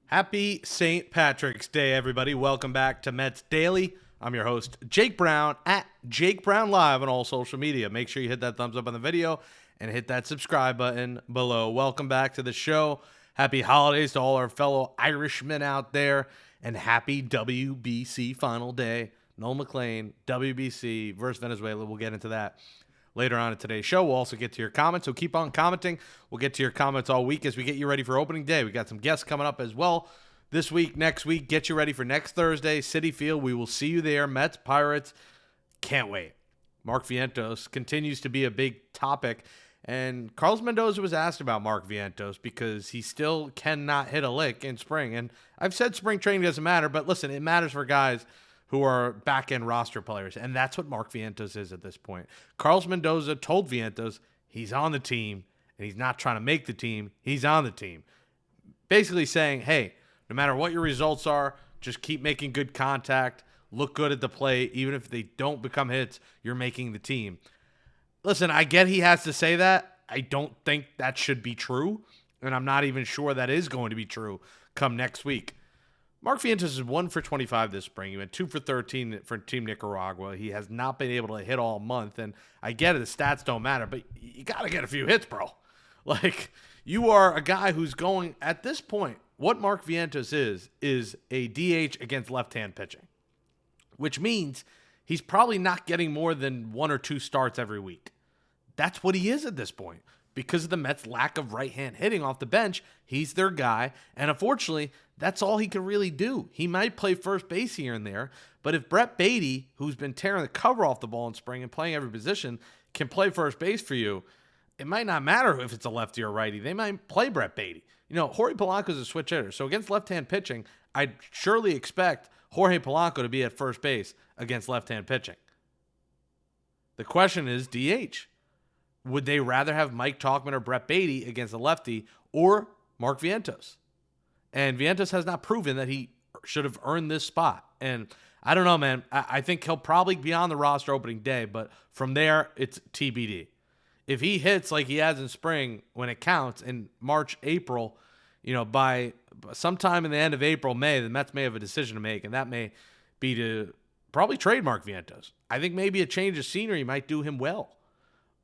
Happy St. Patrick's Day, everybody. Welcome back to Mets Daily. I'm your host, Jake Brown, at Jake Brown Live on all social media. Make sure you hit that thumbs up on the video and hit that subscribe button below. Welcome back to the show. Happy holidays to all our fellow Irishmen out there, and happy WBC final day. Noel McLean, WBC versus Venezuela. We'll get into that later on in today's show. We'll also get to your comments, so keep on commenting. We'll get to your comments all week as we get you ready for opening day. We got some guests coming up as well this week, next week. Get you ready for next Thursday, Citi Field. We will see you there. Mets, Pirates. Can't wait. Mark Vientos continues to be a big topic, and Carlos Mendoza was asked about Mark Vientos because he still cannot hit a lick in spring. And I've said spring training doesn't matter, but listen, it matters for guys who are back-end roster players, and that's what Mark Vientos is at this point. Carlos Mendoza told Vientos he's on the team, and he's not trying to make the team. He's on the team. Basically saying, hey, no matter what your results are, just keep making good contact, look good at the plate. Even if they don't become hits, you're making the team. Listen, I get he has to say that. I don't think that should be true, and I'm not even sure that is going to be true come next week. Mark Vientos is 1 for 25 this spring. He went 2 for 13 for Team Nicaragua. He has not been able to hit all month, and I get it, the stats don't matter, but you got to get a few hits, bro. Like, you are a guy who's going, at this point, what Mark Vientos is a DH against left-hand pitching, which means he's probably not getting more than 1 or 2 starts every week. That's what he is at this point. Because of the Mets' lack of right-hand hitting off the bench, he's their guy, and unfortunately, that's all he can really do. He might play first base here and there, but if Brett Beatty, who's been tearing the cover off the ball in spring and playing every position, can play first base for you, it might not matter if it's a lefty or righty. They might play Brett Beatty. You know, Jorge Polanco's a switch hitter, so against left-hand pitching, I'd surely expect Jorge Polanco to be at first base against left-hand pitching. The question is DH. Would they rather have Mike Tauchman or Brett Beatty against a lefty or Mark Vientos? And Vientos has not proven that he should have earned this spot. And I don't know, man. I think he'll probably be on the roster opening day, but from there, it's TBD. If he hits like he has in spring when it counts in March, April, you know, by sometime in the end of April, May, the Mets may have a decision to make, and that may be to probably trade Mark Vientos. I think maybe a change of scenery might do him well.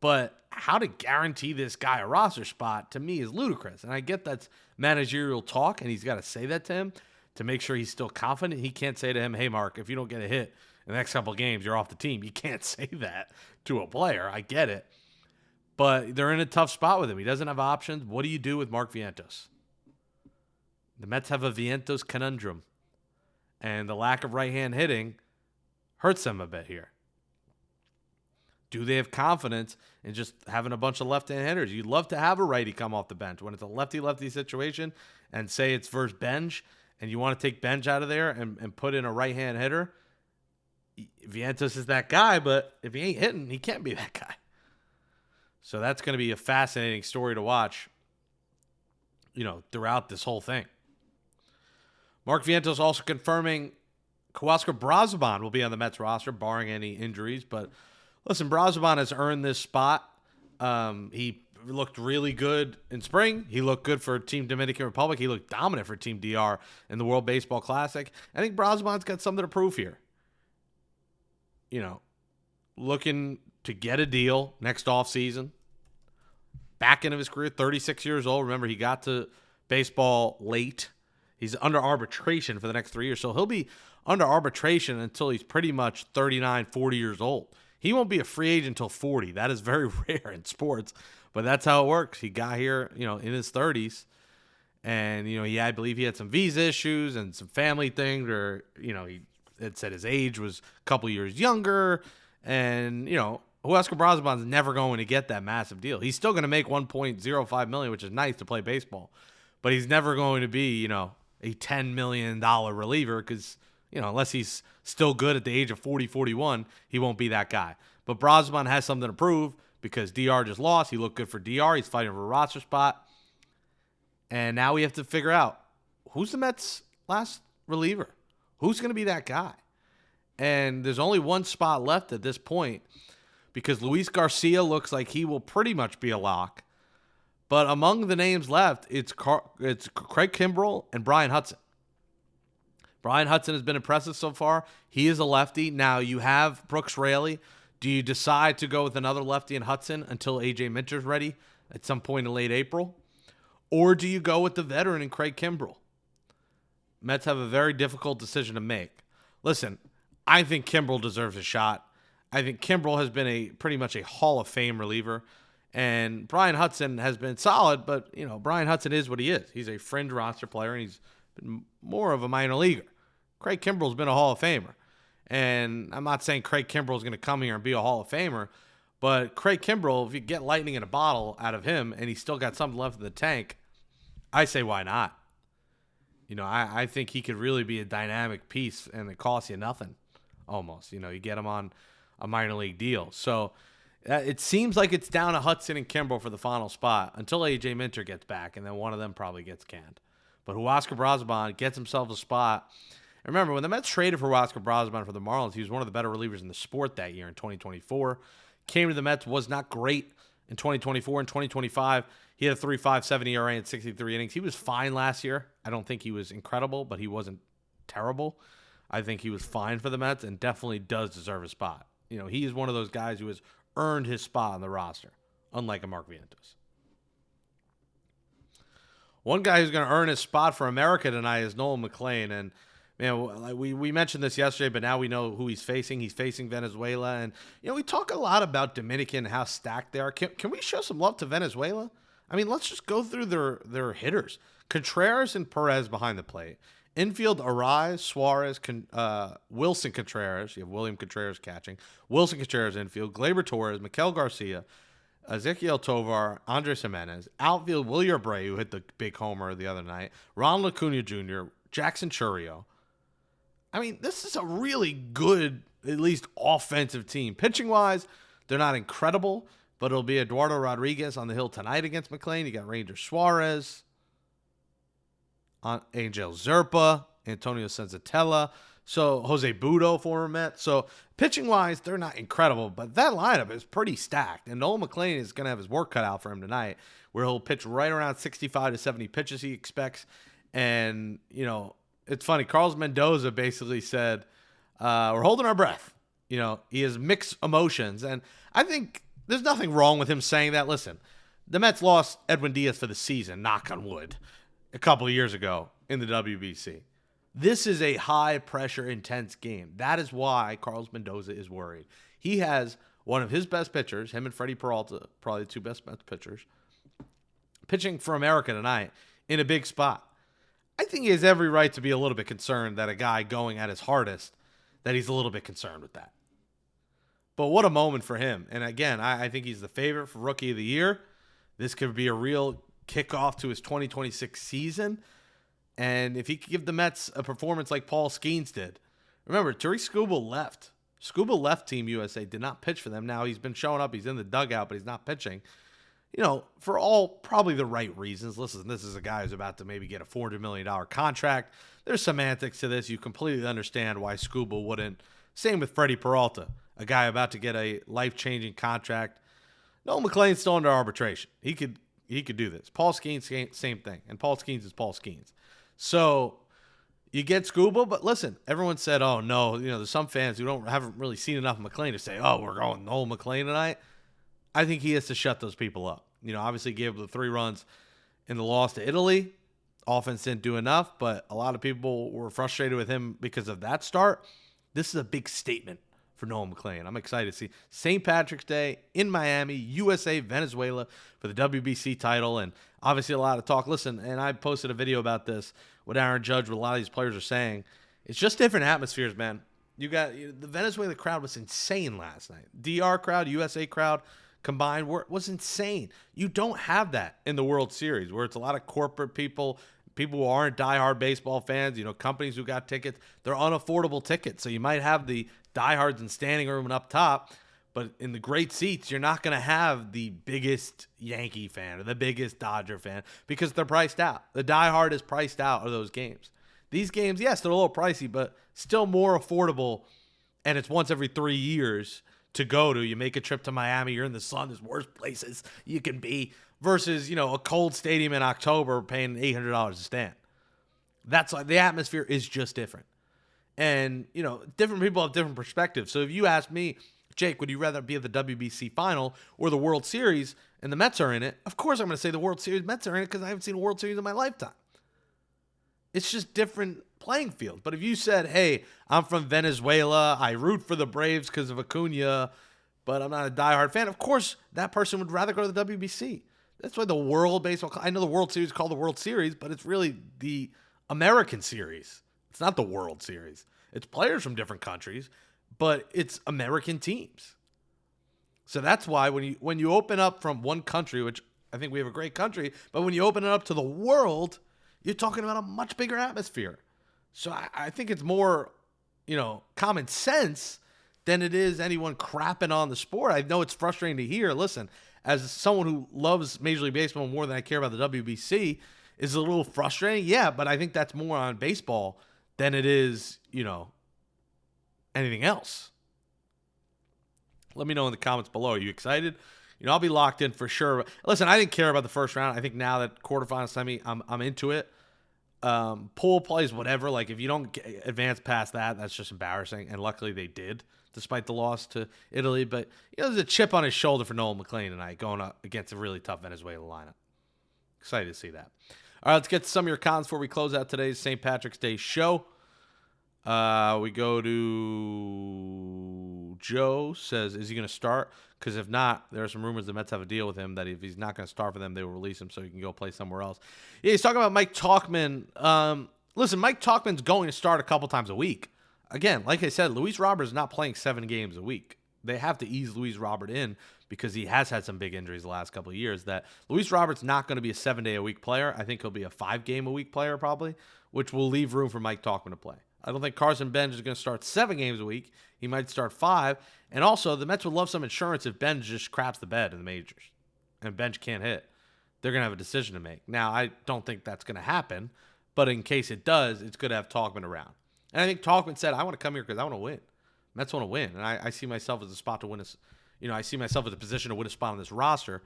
But how to guarantee this guy a roster spot, to me, is ludicrous. And I get that's managerial talk, and he's got to say that to him to make sure he's still confident. He can't say to him, hey, Mark, if you don't get a hit in the next couple of games, you're off the team. You can't say that to a player. I get it. But they're in a tough spot with him. He doesn't have options. What do you do with Mark Vientos? The Mets have a Vientos conundrum, and the lack of right-hand hitting hurts them a bit here. Do they have confidence in just having a bunch of left-hand hitters? You'd love to have a righty come off the bench. When it's a lefty-lefty situation and say it's versus Benj and you want to take Benj out of there and put in a right-hand hitter, Vientos is that guy, but if he ain't hitting, he can't be that guy. So that's going to be a fascinating story to watch, you know, throughout this whole thing. Mark Vientos also confirming Huascar Brazoban will be on the Mets roster, barring any injuries, but listen, Brazoban has earned this spot. He looked really good in spring. He looked good for Team Dominican Republic. He looked dominant for Team DR in the World Baseball Classic. I think Brazoban's got something to prove here. You know, looking to get a deal next offseason. Back end of his career, 36 years old. Remember, he got to baseball late. He's under arbitration for the next 3 years. So he'll be under arbitration until he's pretty much 39, 40 years old. He won't be a free agent until 40. That is very rare in sports, but that's how it works. He got here, you know, in his 30s, and, you know, I believe he had some visa issues and some family things, or, you know, he had said his age was a couple years younger, and, you know, Huascar Brazoban's never going to get that massive deal. He's still going to make $1.05 million, which is nice to play baseball, but he's never going to be, you know, a $10 million reliever because, you know, unless he's still good at the age of 40, 41, he won't be that guy. But Brazoban has something to prove because DR just lost. He looked good for DR. He's fighting for a roster spot. And now we have to figure out who's the Mets' last reliever? Who's going to be that guy? And there's only one spot left at this point because Luis Garcia looks like he will pretty much be a lock. But among the names left, it's Craig Kimbrell and Brian Hudson. Brian Hudson has been impressive so far. He is a lefty. Now you have Brooks Raley. Do you decide to go with another lefty in Hudson until A.J. Minter's ready at some point in late April? Or do you go with the veteran in Craig Kimbrell? Mets have a very difficult decision to make. Listen, I think Kimbrell deserves a shot. I think Kimbrell has been pretty much a Hall of Fame reliever. And Brian Hudson has been solid, but, Brian Hudson is what he is. He's a fringe roster player, and he's been more of a minor leaguer. Craig Kimbrell's been a Hall of Famer. And I'm not saying Craig Kimbrell is going to come here and be a Hall of Famer, but Craig Kimbrell, if you get lightning in a bottle out of him and he's still got something left in the tank, I say why not? I think he could really be a dynamic piece, and it costs you nothing almost. You get him on a minor league deal. So it seems like it's down to Hudson and Kimbrell for the final spot until A.J. Minter gets back, and then one of them probably gets canned. But Huascar Brazoban gets himself a spot. And remember, when the Mets traded for Huascar Brazoban for the Marlins, he was one of the better relievers in the sport that year in 2024. Came to the Mets, was not great in 2024. In 2025, he had a 3.57 ERA in 63 innings. He was fine last year. I don't think he was incredible, but he wasn't terrible. I think he was fine for the Mets and definitely does deserve a spot. He is one of those guys who has earned his spot on the roster, unlike a Mark Vientos. One guy who's going to earn his spot for America tonight is Nolan McLean. And, man, we mentioned this yesterday, but now we know who he's facing. He's facing Venezuela. And, we talk a lot about Dominican and how stacked they are. Can we show some love to Venezuela? I mean, let's just go through their hitters. Contreras and Perez behind the plate. Infield, Arise, Suarez, Wilson Contreras. You have William Contreras catching. Wilson Contreras infield. Gleyber Torres, Miguel Garcia, Ezequiel Tovar, Andres Jimenez. Outfield, Wilyer Bray, who hit the big homer the other night. Ronald Acuna Jr., Jackson Chourio. I mean, this is a really good, at least offensive team. Pitching-wise, they're not incredible, but it'll be Eduardo Rodriguez on the hill tonight against McLean. You got Ranger Suarez, Angel Zerpa, Antonio Senzatella, so Jose Budo, former Met. So pitching-wise, they're not incredible, but that lineup is pretty stacked. And Nolan McLean is going to have his work cut out for him tonight, where he'll pitch right around 65 to 70 pitches he expects. And, it's funny. Carlos Mendoza basically said, we're holding our breath. He has mixed emotions. And I think there's nothing wrong with him saying that. Listen, the Mets lost Edwin Diaz for the season, knock on wood, a couple of years ago in the WBC. This is a high-pressure, intense game. That is why Carlos Mendoza is worried. He has one of his best pitchers, him and Freddie Peralta, probably the two best Mets pitchers, pitching for America tonight in a big spot. I think he has every right to be a little bit concerned that a guy going at his hardest, that he's a little bit concerned with that. But what a moment for him. And again, I think he's the favorite for Rookie of the Year. This could be a real kickoff to his 2026 season. And if he could give the Mets a performance like Paul Skeens did. Remember, Tariq Skubal left. Skubal left Team USA, did not pitch for them. Now he's been showing up. He's in the dugout, but he's not pitching. For all probably the right reasons. Listen, this is a guy who's about to maybe get a $400 million contract. There's semantics to this. You completely understand why Skubal wouldn't. Same with Freddie Peralta, a guy about to get a life-changing contract. Nolan McLean's still under arbitration. He could do this. Paul Skeens, same thing. And Paul Skeens is Paul Skeens. So you get Skubal, but listen, everyone said, oh, no, there's some fans who haven't really seen enough of McLean to say, oh, we're going Nolan McLean tonight. I think he has to shut those people up. Obviously gave the 3 runs in the loss to Italy. Offense didn't do enough, but a lot of people were frustrated with him because of that start. This is a big statement for Nolan McLean. I'm excited to see St. Patrick's Day in Miami, USA, Venezuela for the WBC title. And obviously a lot of talk. Listen, and I posted a video about this with Aaron Judge, what a lot of these players are saying. It's just different atmospheres, man. You got the Venezuela crowd was insane last night. DR crowd, USA crowd combined was insane. You don't have that in the World Series, where it's a lot of corporate people who aren't diehard baseball fans, companies who got tickets. They're unaffordable tickets. So you might have the diehards in standing room and up top, but in the great seats, you're not going to have the biggest Yankee fan or the biggest Dodger fan because they're priced out. The diehard is priced out of those games. These games, yes, they're a little pricey, but still more affordable, and it's once every 3 years to go to. You make a trip to Miami, you're in the sun, there's worse places you can be. versus, a cold stadium in October paying $800 to stand. That's like the atmosphere is just different. And, different people have different perspectives. So if you ask me, Jake, would you rather be at the WBC final or the World Series and the Mets are in it? Of course I'm going to say the World Series Mets are in it because I haven't seen a World Series in my lifetime. It's just different playing field. But if you said, hey, I'm from Venezuela, I root for the Braves because of Acuna, but I'm not a diehard fan, of course that person would rather go to the WBC. That's why the World Baseball, I know the World Series is called the World Series, but it's really the American Series. It's not the World Series. It's players from different countries, but it's American teams. So that's why when you open up from one country, which I think we have a great country, but when you open it up to the world, you're talking about a much bigger atmosphere. So I think it's more, common sense than it is anyone crapping on the sport. I know it's frustrating to hear. Listen, as someone who loves Major League Baseball more than I care about the WBC, is it a little frustrating? Yeah, but I think that's more on baseball than it is, anything else. Let me know in the comments below. Are you excited? I'll be locked in for sure. Listen, I didn't care about the first round. I think now that quarterfinal semi, I'm into it. Pool plays, whatever. Like, if you don't advance past that, that's just embarrassing. And luckily they did, despite the loss to Italy. But, there's a chip on his shoulder for Nolan McLean tonight going up against a really tough Venezuela lineup. Excited to see that. All right, let's get to some of your comments before we close out today's St. Patrick's Day show. We go to Joe says, is he going to start? Because if not, there are some rumors the Mets have a deal with him that if he's not going to start for them, they will release him so he can go play somewhere else. Yeah, he's talking about Mike Tauchman. Listen, Mike Tauchman's going to start a couple times a week. Again, like I said, Luis Robert is not playing 7 games a week. They have to ease Luis Robert in because he has had some big injuries the last couple of years. That Luis Robert's not going to be a 7-day-a-week player. I think he'll be a 5-game-a-week player probably, which will leave room for Mike Tauchman to play. I don't think Carson Bench is going to start 7 games a week. He might start 5. And also, the Mets would love some insurance if Bench just craps the bed in the majors and Bench can't hit. They're going to have a decision to make. Now, I don't think that's going to happen, but in case it does, it's good to have Tauchman around. And I think Tauchman said, I want to come here because I want to win. Mets want to win. And I see myself as a spot to win this. I see myself as a position to win a spot on this roster.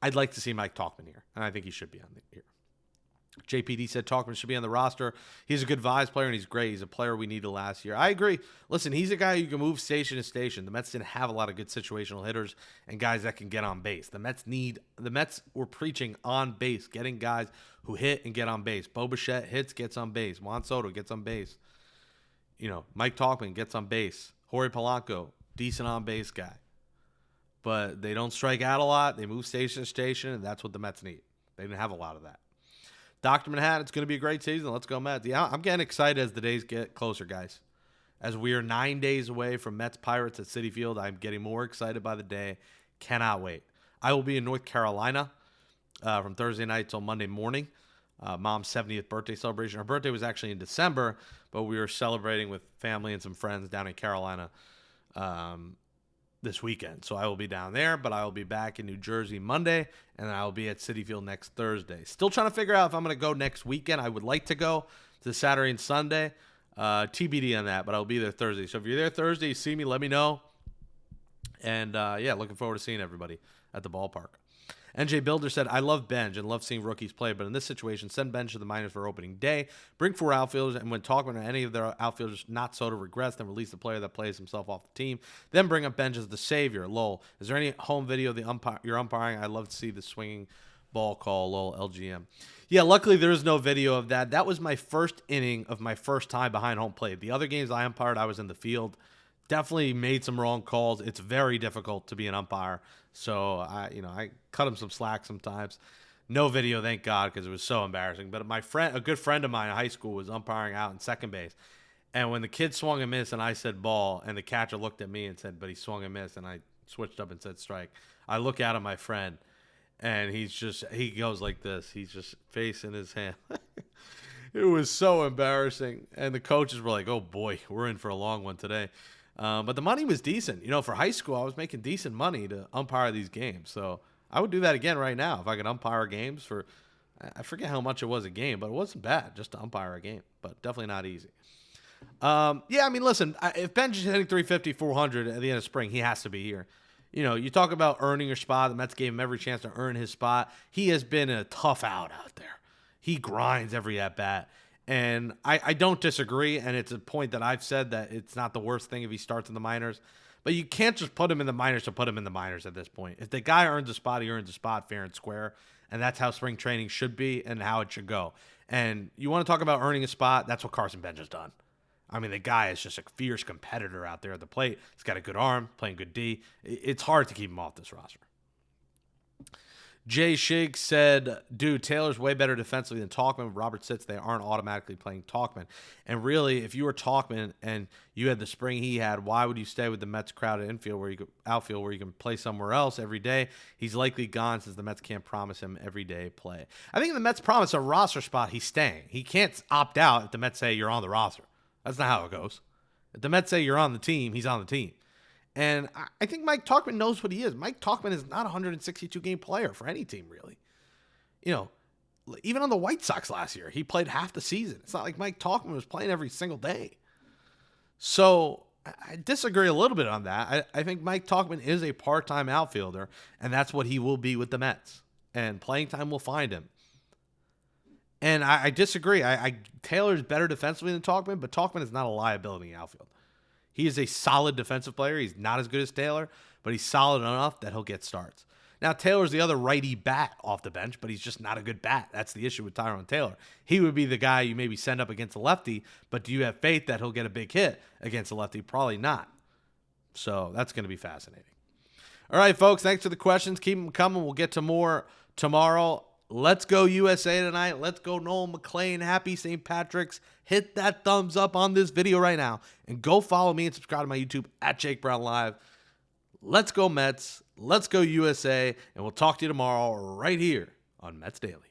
I'd like to see Mike Tauchman here, and I think he should be on here. JPD said Tauchman should be on the roster. He's a good Vibes player, and he's great. He's a player we needed last year. I agree. Listen, he's a guy you can move station to station. The Mets didn't have a lot of good situational hitters and guys that can get on base. The Mets were preaching on base, getting guys who hit and get on base. Bo Bichette hits, gets on base. Juan Soto gets on base. Mike Tauchman gets on base. Jorge Polanco, decent on base guy. But they don't strike out a lot. They move station to station, and that's what the Mets need. They didn't have a lot of that. Dr. Manhattan, it's going to be a great season. Let's go Mets. Yeah, I'm getting excited as the days get closer, guys. As we are 9 days away from Mets Pirates at Citi Field, I'm getting more excited by the day. Cannot wait. I will be in North Carolina from Thursday night till Monday morning. Mom's 70th birthday celebration. Her birthday was actually in December, but we were celebrating with family and some friends down in Carolina this weekend. So I will be down there, but I will be back in New Jersey Monday, and then I will be at Citi Field next Thursday. Still trying to figure out if I'm going to go next weekend. I would like to go to Saturday and Sunday. TBD on that, but I'll be there Thursday. So if you're there Thursday, you see me, let me know. And, looking forward to seeing everybody at the ballpark. NJ Builder said, I love Benj and love seeing rookies play, but in this situation, send Benj to the minors for opening day. Bring 4 outfielders, and when talking to any of their outfielders not so to regress, then release the player that plays himself off the team. Then bring up Benj as the savior. Lol. Is there any home video of your umpiring? I'd love to see the swinging ball call. Lol. LGM. Yeah, luckily there is no video of that. That was my first inning of my first time behind home plate. The other games I umpired, I was in the field. Definitely made some wrong calls. It's very difficult to be an umpire. So I cut him some slack sometimes. No video, thank God, because it was so embarrassing. But a good friend of mine in high school was umpiring out in second base. And when the kid swung and missed and I said ball, and the catcher looked at me and said, but he swung and missed, and I switched up and said strike. I look out at my friend, and he goes like this. He's just face in his hand. It was so embarrassing. And the coaches were like, oh boy, we're in for a long one today. But the money was decent. For high school, I was making decent money to umpire these games. So I would do that again right now if I could umpire games for, I forget how much it was a game, but it wasn't bad just to umpire a game, but definitely not easy. Listen, if Benj is hitting 350, 400 at the end of spring, he has to be here. You know, you talk about earning your spot. The Mets gave him every chance to earn his spot. He has been a tough out there. He grinds every at-bat. And I don't disagree, and it's a point that I've said that it's not the worst thing if he starts in the minors. But you can't just put him in the minors to put him in the minors at this point. If the guy earns a spot, he earns a spot fair and square. And that's how spring training should be and how it should go. And you want to talk about earning a spot, that's what Carson Bench has done. I mean, the guy is just a fierce competitor out there at the plate. He's got a good arm, playing good D. It's hard to keep him off this roster. Jay Shig said, dude, Taylor's way better defensively than Tauchman. Robert Sitz, they aren't automatically playing Tauchman. And really, if you were Tauchman and you had the spring he had, why would you stay with the Mets crowded outfield where you can play somewhere else every day? He's likely gone since the Mets can't promise him everyday play. I think if the Mets promise a roster spot, he's staying. He can't opt out if the Mets say you're on the roster. That's not how it goes. If the Mets say you're on the team, he's on the team. And I think Mike Tauchman knows what he is. Mike Tauchman is not a 162-game player for any team, really. You know, even on the White Sox last year, he played half the season. It's not like Mike Tauchman was playing every single day. So I disagree a little bit on that. I think Mike Tauchman is a part-time outfielder, and that's what he will be with the Mets. And playing time will find him. And I disagree. Taylor's better defensively than Tauchman, but Tauchman is not a liability in the outfield. He is a solid defensive player. He's not as good as Taylor, but he's solid enough that he'll get starts. Now, Taylor's the other righty bat off the bench, but he's just not a good bat. That's the issue with Tyrone Taylor. He would be the guy you maybe send up against a lefty, but do you have faith that he'll get a big hit against a lefty? Probably not. So that's going to be fascinating. All right, folks, thanks for the questions. Keep them coming. We'll get to more tomorrow. Let's go USA tonight. Let's go Nolan McLean. Happy St. Patrick's. Hit that thumbs up on this video right now. And go follow me and subscribe to my YouTube at Jake Brown Live. Let's go Mets. Let's go USA. And we'll talk to you tomorrow right here on Mets Daily.